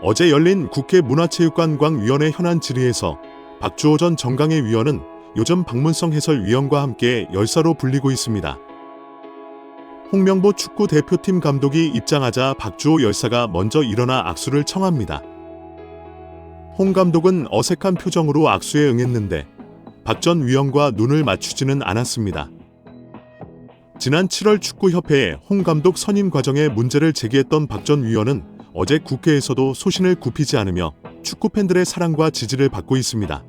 어제 열린 국회 문화체육관광위원회 현안 질의에서 박주호 전 정강회 위원은 요즘 박문성 해설위원과 함께 열사로 불리고 있습니다. 홍명보 축구 대표팀 감독이 입장하자 박주호 열사가 먼저 일어나 악수를 청합니다. 홍 감독은 어색한 표정으로 악수에 응했는데 박 전 위원과 눈을 맞추지는 않았습니다. 지난 7월 축구협회에 홍 감독 선임 과정에 문제를 제기했던 박 전 위원은 어제 국회에서도 소신을 굽히지 않으며 축구 팬들의 사랑과 지지를 받고 있습니다.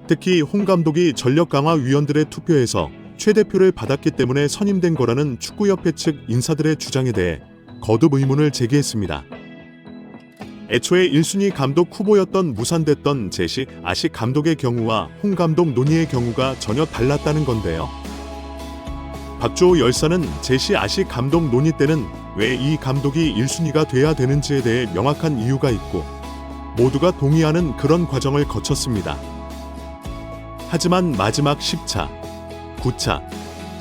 특히 홍 감독이 전력 강화 위원들의 투표에서 최대표를 받았기 때문에 선임된 거라는 축구협회 측 인사들의 주장에 대해 거듭 의문을 제기했습니다. 애초에 1순위 감독 후보였던 무산됐던 제시 아식 감독의 경우와 홍 감독 논의의 경우가 전혀 달랐다는 건데요. 박주호 열사는 제시 아식 감독 논의 때는 왜 이 감독이 1순위가 돼야 되는지에 대해 명확한 이유가 있고 모두가 동의하는 그런 과정을 거쳤습니다. 하지만 마지막 10차, 9차,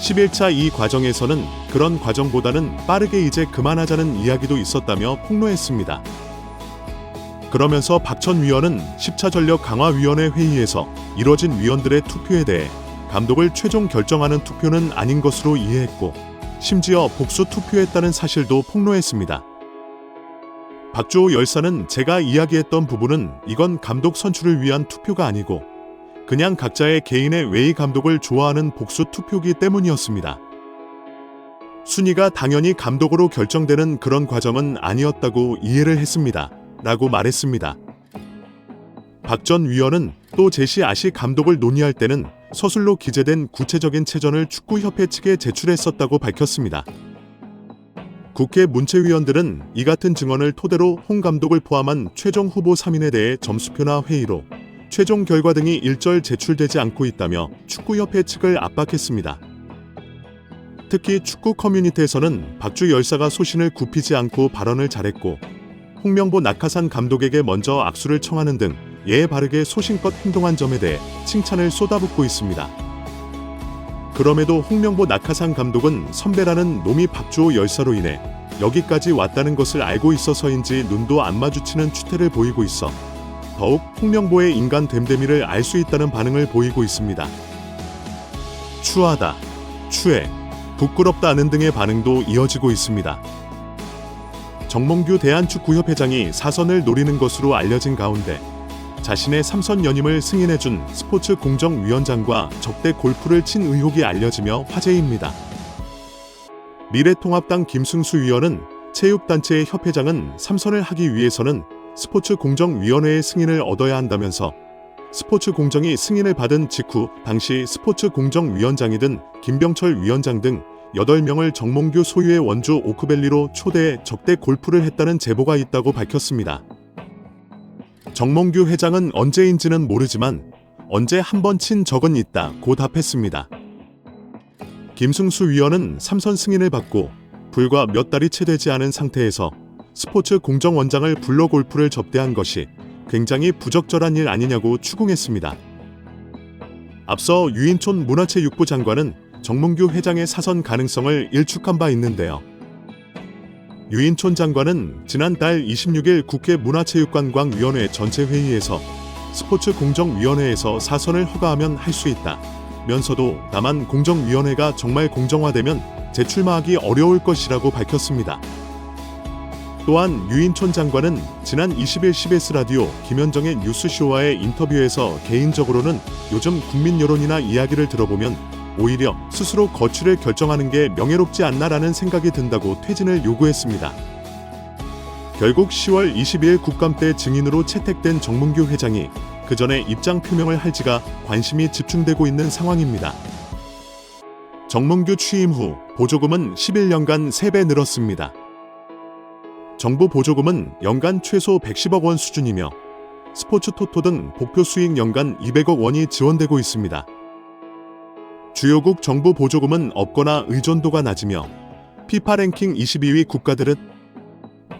11차 이 과정에서는 그런 과정보다는 빠르게 이제 그만하자는 이야기도 있었다며 폭로했습니다. 그러면서 박 전 위원은 10차 전력 강화위원회 회의에서 이뤄진 위원들의 투표에 대해 감독을 최종 결정하는 투표는 아닌 것으로 이해했고 심지어 복수 투표했다는 사실도 폭로했습니다. 박주호 열사는 제가 이야기했던 부분은 이건 감독 선출을 위한 투표가 아니고 그냥 각자의 개인의 외의 감독을 좋아하는 복수 투표기 때문이었습니다. 순위가 당연히 감독으로 결정되는 그런 과정은 아니었다고 이해를 했습니다. 라고 말했습니다. 박 전 위원은 또 제시 아식 감독을 논의할 때는 서술로 기재된 구체적인 체전을 축구협회 측에 제출했었다고 밝혔습니다. 국회 문체위원들은 이 같은 증언을 토대로 홍 감독을 포함한 최종 후보 3인에 대해 점수표나 회의로 최종 결과 등이 일절 제출되지 않고 있다며 축구협회 측을 압박했습니다. 특히 축구 커뮤니티에서는 박주 열사가 소신을 굽히지 않고 발언을 잘했고 홍명보 낙하산 감독에게 먼저 악수를 청하는 등 예에 바르게 소신껏 행동한 점에 대해 칭찬을 쏟아붓고 있습니다. 그럼에도 홍명보 낙하산 감독은 선배라는 놈이 박주호 열사로 인해 여기까지 왔다는 것을 알고 있어서인지 눈도 안 마주치는 추태를 보이고 있어 더욱 홍명보의 인간 됨됨이를 알 수 있다는 반응을 보이고 있습니다. 추하다, 추해, 부끄럽다는 등의 반응도 이어지고 있습니다. 정몽규 대한축구협회장이 사선을 노리는 것으로 알려진 가운데 자신의 3선 연임을 승인해준 스포츠 공정위원장과 적대 골프를 친 의혹이 알려지며 화제입니다. 미래통합당 김승수 위원은 체육단체의 협회장은 3선을 하기 위해서는 스포츠 공정위원회의 승인을 얻어야 한다면서 스포츠 공정이 승인을 받은 직후 당시 스포츠 공정위원장이던 김병철 위원장 등 8명을 정몽규 소유의 원주 오크밸리로 초대해 적대 골프를 했다는 제보가 있다고 밝혔습니다. 정몽규 회장은 언제인지는 모르지만 언제 한 번 친 적은 있다고 답했습니다. 김승수 위원은 3선 승인을 받고 불과 몇 달이 채 되지 않은 상태에서 스포츠 공정원장을 불러 골프를 접대한 것이 굉장히 부적절한 일 아니냐고 추궁했습니다. 앞서 유인촌 문화체육부 장관은 정몽규 회장의 사선 가능성을 일축한 바 있는데요. 유인촌 장관은 지난달 26일 국회 문화체육관광위원회 전체 회의에서 스포츠 공정위원회에서 사선을 허가하면 할 수 있다 면서도 다만 공정위원회가 정말 공정화되면 재출마하기 어려울 것이라고 밝혔습니다. 또한 유인촌 장관은 지난 20일 CBS 라디오 김현정의 뉴스쇼와의 인터뷰에서 개인적으로는 요즘 국민 여론이나 이야기를 들어보면 오히려 스스로 거취를 결정하는 게 명예롭지 않나라는 생각이 든다고 퇴진을 요구했습니다. 결국 10월 22일 국감 때 증인으로 채택된 정몽규 회장이 그 전에 입장 표명을 할지가 관심이 집중되고 있는 상황입니다. 정몽규 취임 후 보조금은 11년간 3배 늘었습니다. 정부 보조금은 연간 최소 110억 원 수준이며 스포츠 토토 등 복표 수익 연간 200억 원이 지원되고 있습니다. 주요국 정부 보조금은 없거나 의존도가 낮으며 피파 랭킹 22위 국가들은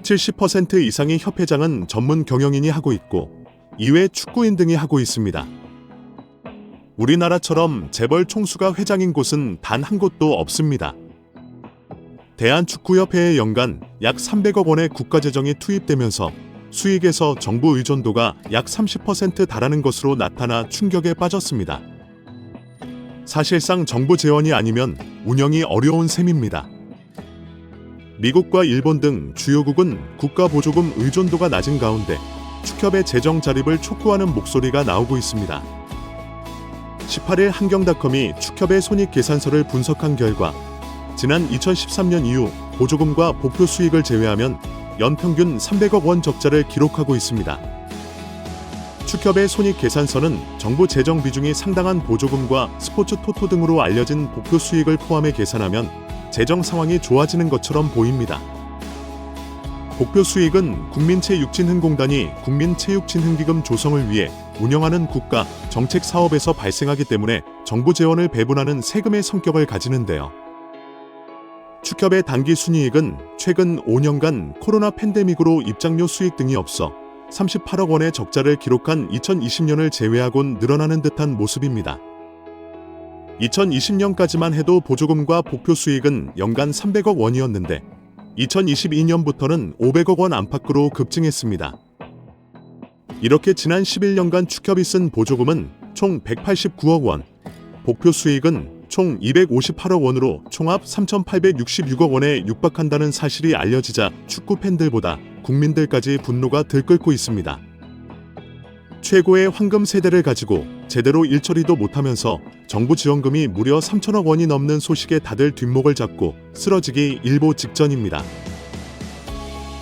70% 이상의 협회장은 전문 경영인이 하고 있고 이외 축구인 등이 하고 있습니다. 우리나라처럼 재벌 총수가 회장인 곳은 단 한 곳도 없습니다. 대한축구협회에 연간 약 300억 원의 국가재정이 투입되면서 수익에서 정부 의존도가 약 30% 달하는 것으로 나타나 충격에 빠졌습니다. 사실상 정부 재원이 아니면 운영이 어려운 셈입니다. 미국과 일본 등 주요국은 국가 보조금 의존도가 낮은 가운데 축협의 재정 자립을 촉구하는 목소리가 나오고 있습니다. 18일 한경닷컴이 축협의 손익계산서를 분석한 결과 지난 2013년 이후 보조금과 복표 수익을 제외하면 연평균 300억 원 적자를 기록하고 있습니다. 축협의 손익계산서는 정부 재정 비중이 상당한 보조금과 스포츠 토토 등으로 알려진 복표 수익을 포함해 계산하면 재정 상황이 좋아지는 것처럼 보입니다. 복표 수익은 국민체육진흥공단이 국민체육진흥기금 조성을 위해 운영하는 국가 정책 사업에서 발생하기 때문에 정부 재원을 배분하는 세금의 성격을 가지는데요. 축협의 단기 순이익은 최근 5년간 코로나 팬데믹으로 입장료 수익 등이 없어 38억 원의 적자를 기록한 2020년을 제외하곤 늘어나는 듯한 모습입니다. 2020년까지만 해도 보조금과 복표 수익은 연간 300억 원이었는데 2022년부터는 500억 원 안팎으로 급증했습니다. 이렇게 지난 11년간 축협이 쓴 보조금은 총 189억 원, 복표 수익은 총 258억 원으로 총합 3,866억 원에 육박한다는 사실이 알려지자 축구 팬들보다 국민들까지 분노가 들끓고 있습니다. 최고의 황금 세대를 가지고 제대로 일처리도 못하면서 정부 지원금이 무려 3천억 원이 넘는 소식에 다들 뒷목을 잡고 쓰러지기 일보 직전입니다.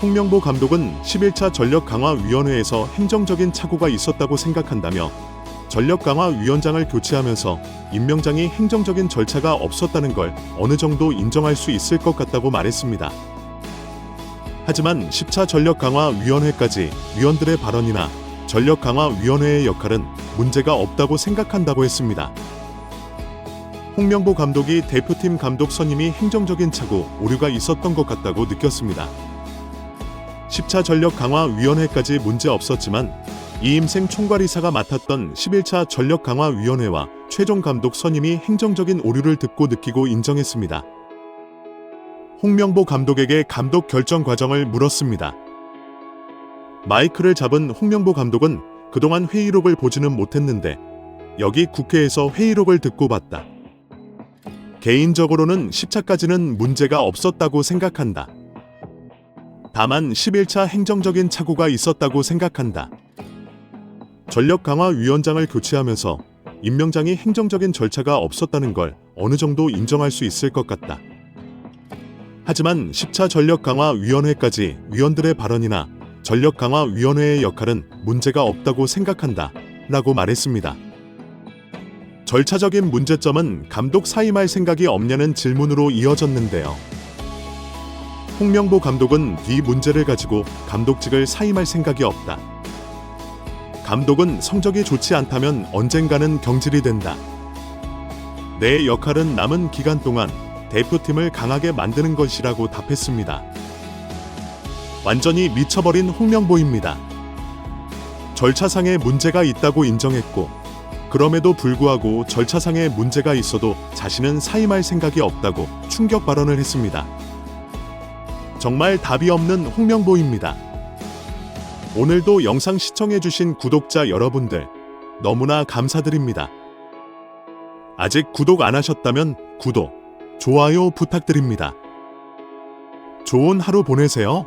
홍명보 감독은 11차 전력강화위원회에서 행정적인 착오가 있었다고 생각한다며 전력강화위원장을 교체하면서 임명장이 행정적인 절차가 없었다는 걸 어느 정도 인정할 수 있을 것 같다고 말했습니다. 하지만 10차 전력강화위원회까지 위원들의 발언이나 전력강화위원회의 역할은 문제가 없다고 생각한다고 했습니다. 홍명보 감독이 대표팀 감독 선임이 행정적인 착오, 오류가 있었던 것 같다고 느꼈습니다. 10차 전력강화위원회까지 문제 없었지만 이임생 총괄이사가 맡았던 11차 전력강화위원회와 최종 감독 선임이 행정적인 오류를 듣고 느끼고 인정했습니다. 홍명보 감독에게 감독 결정 과정을 물었습니다. 마이크를 잡은 홍명보 감독은 그동안 회의록을 보지는 못했는데 여기 국회에서 회의록을 듣고 봤다. 개인적으로는 10차까지는 문제가 없었다고 생각한다. 다만 11차 행정적인 착오가 있었다고 생각한다. 전력강화위원장을 교체하면서 임명장이 행정적인 절차가 없었다는 걸 어느 정도 인정할 수 있을 것 같다. 하지만 10차 전력강화위원회까지 위원들의 발언이나 전력강화위원회의 역할은 문제가 없다고 생각한다 라고 말했습니다. 절차적인 문제점은 감독 사임할 생각이 없냐는 질문으로 이어졌는데요. 홍명보 감독은 이 문제를 가지고 감독직을 사임할 생각이 없다. 감독은 성적이 좋지 않다면 언젠가는 경질이 된다. 내 역할은 남은 기간 동안 대표팀을 강하게 만드는 것이라고 답했습니다. 완전히 미쳐버린 홍명보입니다. 절차상의 문제가 있다고 인정했고 그럼에도 불구하고 절차상의 문제가 있어도 자신은 사임할 생각이 없다고 충격 발언을 했습니다. 정말 답이 없는 홍명보입니다. 오늘도 영상 시청해주신 구독자 여러분들 너무나 감사드립니다. 아직 구독 안 하셨다면 구독, 좋아요 부탁드립니다. 좋은 하루 보내세요.